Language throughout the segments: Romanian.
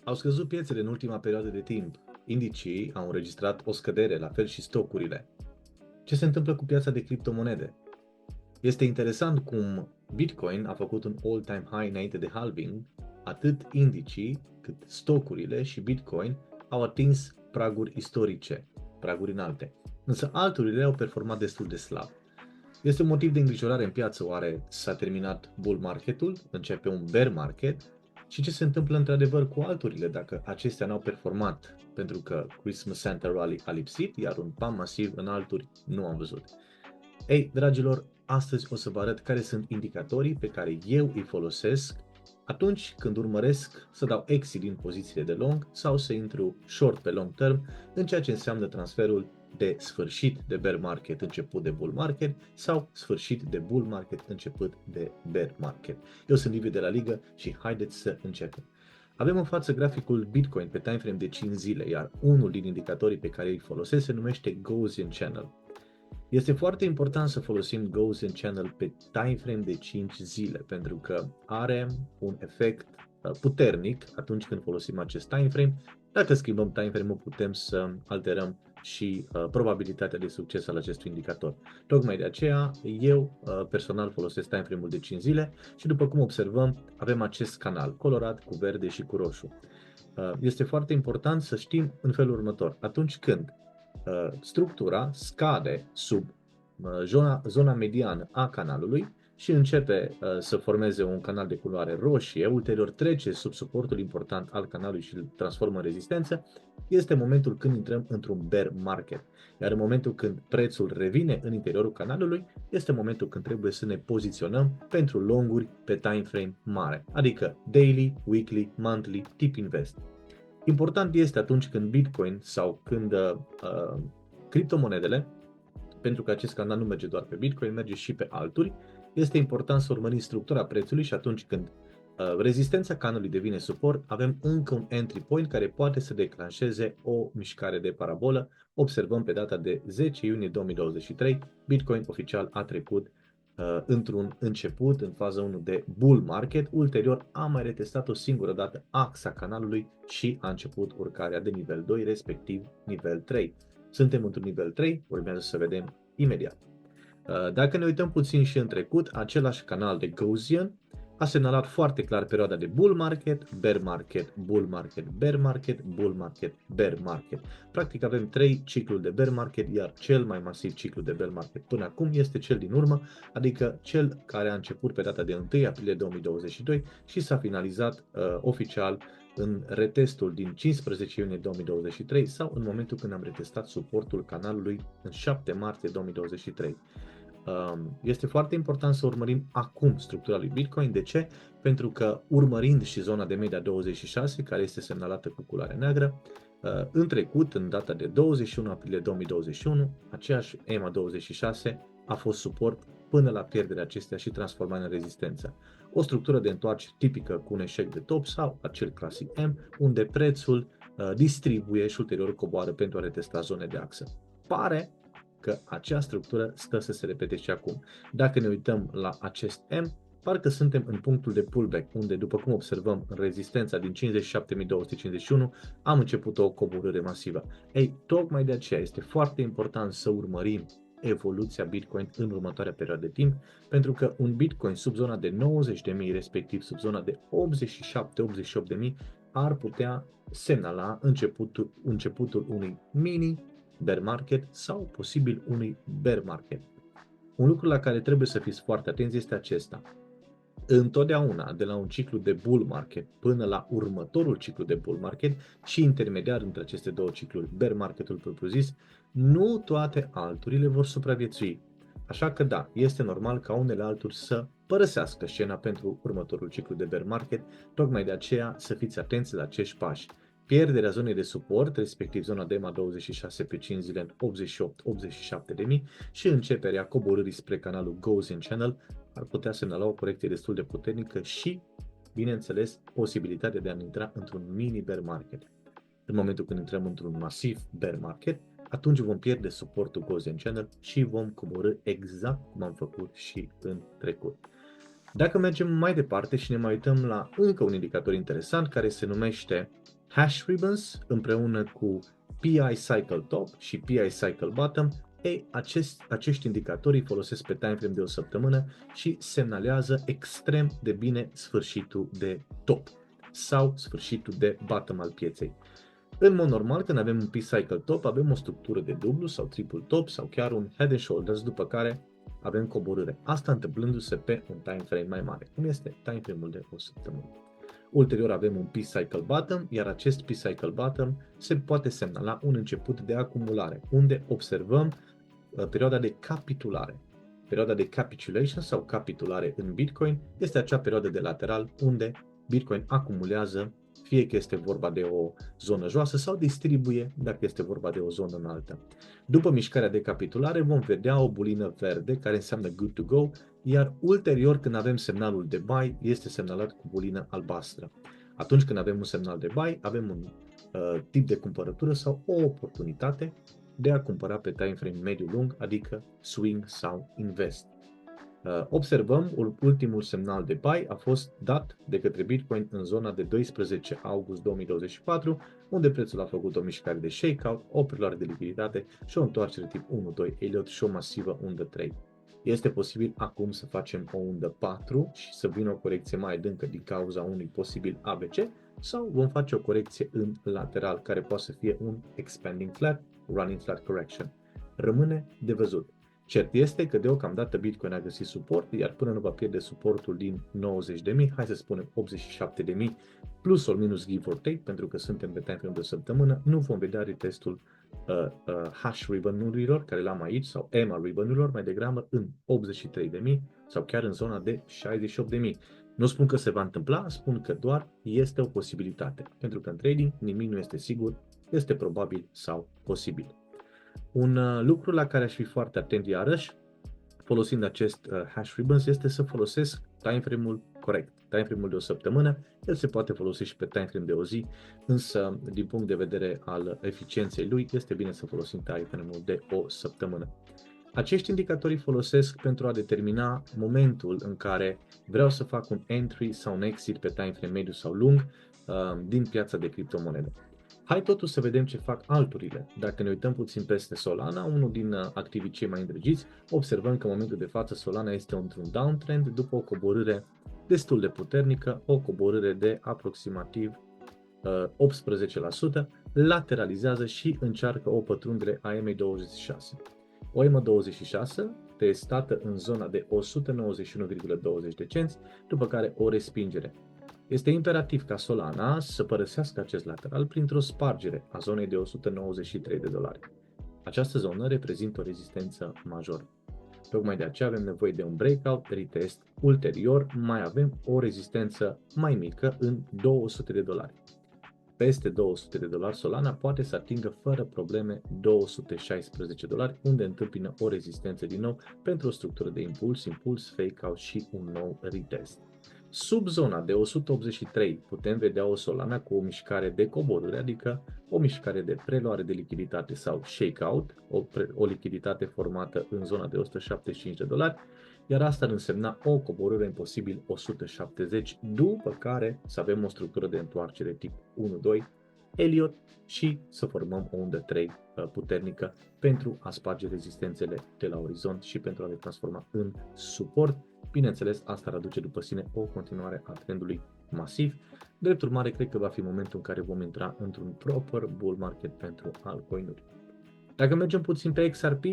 Au scăzut piețele în ultima perioadă de timp. Indicii au înregistrat o scădere, la fel și stocurile. Ce se întâmplă cu piața de criptomonede? Este interesant cum Bitcoin a făcut un all-time high înainte de halving, atât indicii cât stocurile și Bitcoin au atins praguri istorice, praguri înalte. Însă alturile au performat destul de slab. Este un motiv de îngrijorare în piață, oare s-a terminat bull marketul, începe un bear market și ce se întâmplă într-adevăr cu alturile dacă acestea n-au performat, pentru că Christmas Santa Rally a lipsit, iar un pump masiv în alturi nu am văzut. Ei, dragilor, astăzi o să vă arăt care sunt indicatorii pe care eu îi folosesc atunci când urmăresc să dau exit din pozițiile de long sau să intru short pe long term în ceea ce înseamnă transferul de sfârșit de bear market, început de bull market sau sfârșit de bull market, început de bear market. Eu sunt Liviu de la Ligă și haideți să începem. Avem în față graficul Bitcoin pe timeframe de 5 zile, iar unul din indicatorii pe care îi folosesc se numește Gaussian Channel. Este foarte important să folosim Gaussian Channel pe timeframe de 5 zile pentru că are un efect puternic atunci când folosim acest timeframe. Dacă schimbăm timeframe-ul putem să alterăm și probabilitatea de succes al acestui indicator. Tocmai de aceea eu personal folosesc timeframe-ul de 5 zile și după cum observăm avem acest canal colorat cu verde și cu roșu. Este foarte important să știm în felul următor. Atunci când structura scade sub zona mediană a canalului și începe să formeze un canal de culoare roșie, ulterior trece sub suportul important al canalului și îl transformă în rezistență, este momentul când intrăm într-un bear market. Iar în momentul când prețul revine în interiorul canalului, este momentul când trebuie să ne poziționăm pentru longuri pe time frame mare, adică daily, weekly, monthly, tip invest. Important este atunci când Bitcoin sau când criptomonedele, pentru că acest canal nu merge doar pe Bitcoin, merge și pe alturi, este important să urmărim structura prețului și atunci când rezistența canalului devine suport, avem încă un entry point care poate să declanșeze o mișcare de parabolă. Observăm pe data de 10 iunie 2023, Bitcoin oficial a trecut într-un început, în faza 1 de bull market, ulterior a mai retestat o singură dată axa canalului și a început urcarea de nivel 2, respectiv nivel 3. Suntem într-un nivel 3, urmează să vedem imediat. Dacă ne uităm puțin și în trecut, același canal de Gaussian a semnalat foarte clar perioada de bull market, bear market, bull market, bear market, bull market, bear market. Practic avem 3 cicluri de bear market, iar cel mai masiv ciclu de bear market până acum este cel din urmă, adică cel care a început pe data de 1 aprilie 2022 și s-a finalizat oficial în retestul din 15 iunie 2023 sau în momentul când am retestat suportul canalului în 7 martie 2023. Este foarte important să urmărim acum structura lui Bitcoin. De ce? Pentru că urmărind și zona de media 26, care este semnalată cu culoare neagră, în trecut, în data de 21 aprilie 2021, aceeași EMA 26 a fost suport până la pierderea acestea și transformarea în rezistență. O structură de întoarcere tipică cu un eșec de top sau acel clasic M, unde prețul distribuie și ulterior coboară pentru a retesta zone de axă. Pare că acea structură stă să se repete și acum. Dacă ne uităm la acest M, parcă suntem în punctul de pullback, unde, după cum observăm în rezistența din 57.251, am început o coborâre masivă. Ei, tocmai de aceea este foarte important să urmărim evoluția Bitcoin în următoarea perioadă de timp, pentru că un Bitcoin sub zona de 90.000, respectiv sub zona de 87-88.000, ar putea semnala începutul unui mini bear market sau posibil unui bear market. Un lucru la care trebuie să fiți foarte atenți este acesta. Întotdeauna, de la un ciclu de bull market până la următorul ciclu de bull market și intermediar între aceste două cicluri, bear marketul propriu-zis, nu toate alturile vor supraviețui. Așa că da, este normal ca unele alturi să părăsească scena pentru următorul ciclu de bear market, tocmai de aceea să fiți atenți la acești pași. Pierderea zonei de suport, respectiv zona de EMA 26 pe 5 zile în 88-87 de mii și începerea coborârii spre canalul Gaussian Channel ar putea semnala o corecție destul de puternică și, bineînțeles, posibilitatea de a intra într-un mini bear market. În momentul când intrăm într-un masiv bear market, atunci vom pierde suportul Gaussian Channel și vom coborî exact cum am făcut și în trecut. Dacă mergem mai departe și ne mai uităm la încă un indicator interesant care se numește Hash ribbons împreună cu PI cycle top și PI cycle bottom, acești indicatori folosesc pe timeframe de o săptămână și semnalează extrem de bine sfârșitul de top sau sfârșitul de bottom al pieței. În mod normal, când avem un P-cycle top, avem o structură de dublu sau triple top sau chiar un head and shoulders, după care avem coborâre. Asta întâmplându-se pe un time frame mai mare, cum este time frame-ul de o săptămână. Ulterior avem un P-cycle bottom, iar acest P-cycle bottom se poate semnala un început de acumulare, unde observăm perioada de capitulare. Perioada de capitulation sau capitulare în Bitcoin este acea perioadă de lateral unde Bitcoin acumulează, fie că este vorba de o zonă joasă sau distribuie dacă este vorba de o zonă înaltă. După mișcarea de capitulare vom vedea o bulină verde care înseamnă good to go, iar ulterior când avem semnalul de buy este semnalat cu bulină albastră. Atunci când avem un semnal de buy avem un tip de cumpărătură sau o oportunitate de a cumpăra pe time frame mediu-lung, adică swing sau invest. Observăm, ultimul semnal de buy a fost dat de către Bitcoin în zona de 12 august 2024, unde prețul a făcut o mișcare de shakeout, o preluare de lichiditate și o întoarcere tip 1-2 Elliott și o masivă undă 3. Este posibil acum să facem o undă 4 și să vină o corecție mai adâncă din cauza unui posibil ABC sau vom face o corecție în lateral care poate să fie un expanding flat, running flat correction. Rămâne de văzut. Cert este că deocamdată Bitcoin a găsit suport, iar până nu va pierde suportul din 90.000, hai să spunem 87.000 plus or minus give or take, pentru că suntem pe time frame de o săptămână, nu vom vedea retestul hash ribbon-urilor care l-am aici sau EMA ribbon-urilor, mai degrabă în 83.000 sau chiar în zona de 68.000. Nu spun că se va întâmpla, spun că doar este o posibilitate, pentru că în trading nimic nu este sigur, este probabil sau posibil. Un lucru la care aș fi foarte atent iarăși, folosind acest hash ribbons, este să folosesc timeframe-ul corect. Timeframe-ul de o săptămână, el se poate folosi și pe timeframe de o zi, însă din punct de vedere al eficienței lui, este bine să folosim timeframe-ul de o săptămână. Acești indicatori folosesc pentru a determina momentul în care vreau să fac un entry sau un exit pe timeframe mediu sau lung din piața de criptomonede. Hai totuși să vedem ce fac alturile. Dacă ne uităm puțin peste Solana, unul din activii cei mai îndrăgiți, observăm că în momentul de față Solana este într-un downtrend după o coborâre destul de puternică, o coborâre de aproximativ 18%, lateralizează și încearcă o pătrundere a EMA26. O EMA26 testată în zona de 191,20 de cenți, după care o respingere. Este imperativ ca Solana să părăsească acest lateral printr-o spargere a zonei de $193. Această zonă reprezintă o rezistență majoră. Tocmai de aceea avem nevoie de un breakout, retest, ulterior mai avem o rezistență mai mică în $200. Peste $200 Solana poate să atingă fără probleme $216, unde întâmpină o rezistență din nou pentru o structură de impuls, fake-out și un nou retest. Sub zona de 183 putem vedea o Solana cu o mișcare de coborâre, adică o mișcare de preluare de lichiditate sau shakeout, o lichiditate formată în zona de $175, iar asta ar însemna o coborâre în posibil 170, după care să avem o structură de întoarcere tip 1-2 Elliott și să formăm o undă 3 puternică pentru a sparge rezistențele de la orizont și pentru a le transforma în suport. Bineînțeles, asta ar aduce după sine o continuare a trendului masiv. Drept urmare, cred că va fi momentul în care vom intra într-un proper bull market pentru altcoin-uri. Dacă mergem puțin pe XRP,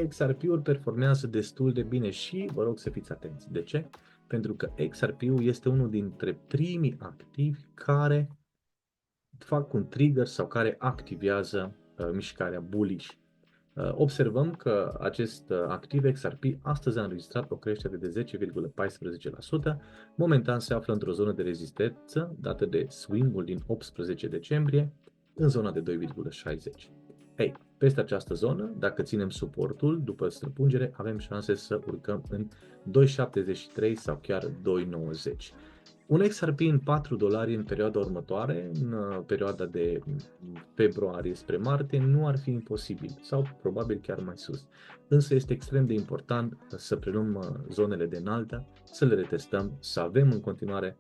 XRP-ul performează destul de bine și vă rog să fiți atenți. De ce? Pentru că XRP-ul este unul dintre primii activi care fac un trigger sau care activează mișcarea bullish. Observăm că acest activ XRP astăzi a înregistrat o creștere de 10,14%, momentan se află într-o zonă de rezistență dată de swing-ul din 18 decembrie în zona de 2,60. Ei, peste această zonă, dacă ținem suportul, după străpungere, avem șanse să urcăm în 2,73 sau chiar 2,90. Un XRP în $4 în perioada următoare, în perioada de februarie spre martie, nu ar fi imposibil sau probabil chiar mai sus. Însă este extrem de important să preluăm zonele de înaltă, să le retestăm, să avem în continuare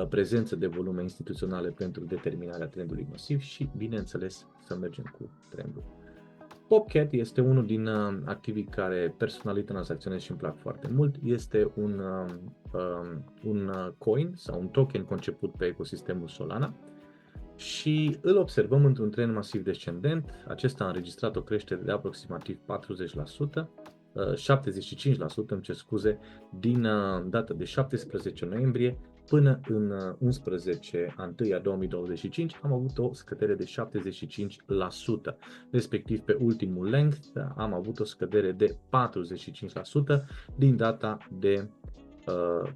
prezență de volume instituționale pentru determinarea trendului masiv și, bineînțeles, să mergem cu trendul. Popcat este unul din activii care personal tranzacționez și îmi plac foarte mult. Este un coin sau un token conceput pe ecosistemul Solana și îl observăm într-un trend masiv descendent. Acesta a înregistrat o creștere de aproximativ 40%, 75%, îmi cer scuze, din data de 17 noiembrie până în 11 a 1 a 2025 am avut o scădere de 75%, respectiv pe ultimul length am avut o scădere de 45% din data de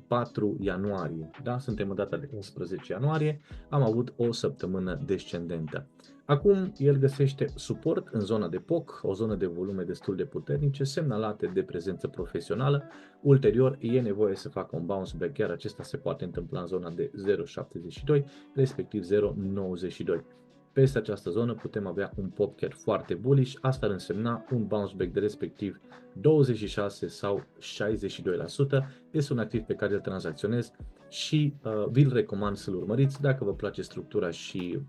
4 ianuarie, da? Suntem în data de 11 ianuarie, am avut o săptămână descendentă. Acum el găsește suport în zona de POC, o zonă de volume destul de puternice, semnalate de prezență profesională. Ulterior e nevoie să facă un bounce back, iar acesta se poate întâmpla în zona de 0,72, respectiv 0,92. Peste această zonă putem avea un Popcat foarte bullish, asta ar însemna un bounce back de respectiv 26 sau 62%. Este un activ pe care îl tranzacționez și vi-l recomand să-l urmăriți. Dacă vă place structura și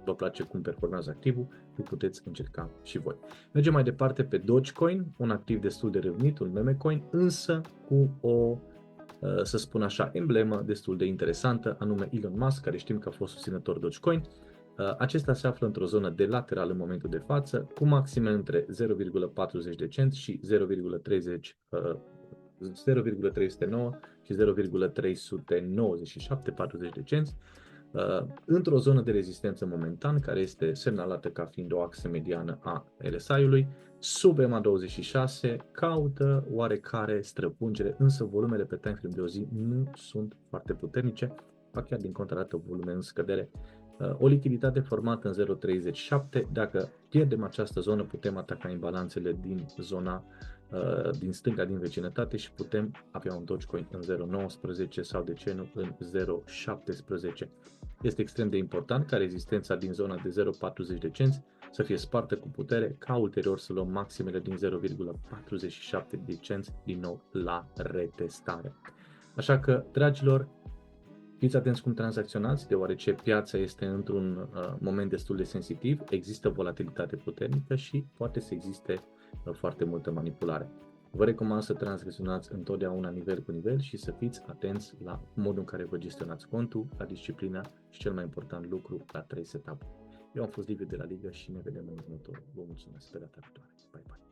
vă place cum performează activul, îl puteți încerca și voi. Mergem mai departe pe Dogecoin, un activ destul de râvnit, un meme coin, însă cu o, să spun așa, emblemă destul de interesantă, anume Elon Musk, care știm că a fost susținător Dogecoin. Acesta se află într-o zonă de lateral în momentul de față, cu maxime între 0,40 de cenți și 0,309 și 0,397 40 de cenți, într-o zonă de rezistență momentan, care este semnalată ca fiind o axă mediană a RSI-ului, sub EMA26, caută oarecare străpungere, însă volumele pe timeframe de o zi nu sunt foarte puternice, ba chiar din contră arată volume în scădere. O lichiditate formată în 0,37, dacă pierdem această zonă putem ataca imbalanțele din zona din stânga din vecinătate și putem avea un Dogecoin în 0,19 sau de ce nu în 0,17. Este extrem de important ca rezistența din zona de 0,40 de cenți să fie spartă cu putere, ca ulterior să luăm maximele din 0,47 de cenți din nou la retestare. Așa că, dragilor, fiți atenți cum tranzacționați, deoarece piața este într-un moment destul de sensitiv, există volatilitate puternică și poate să existe foarte multă manipulare. Vă recomand să tranzacționați întotdeauna nivel cu nivel și să fiți atenți la modul în care vă gestionați contul, la disciplină și cel mai important lucru, la 3 setup. Eu am fost Liviu de la Liga și ne vedem în următorul. Vă mulțumesc pe data viitoare. Bye bye!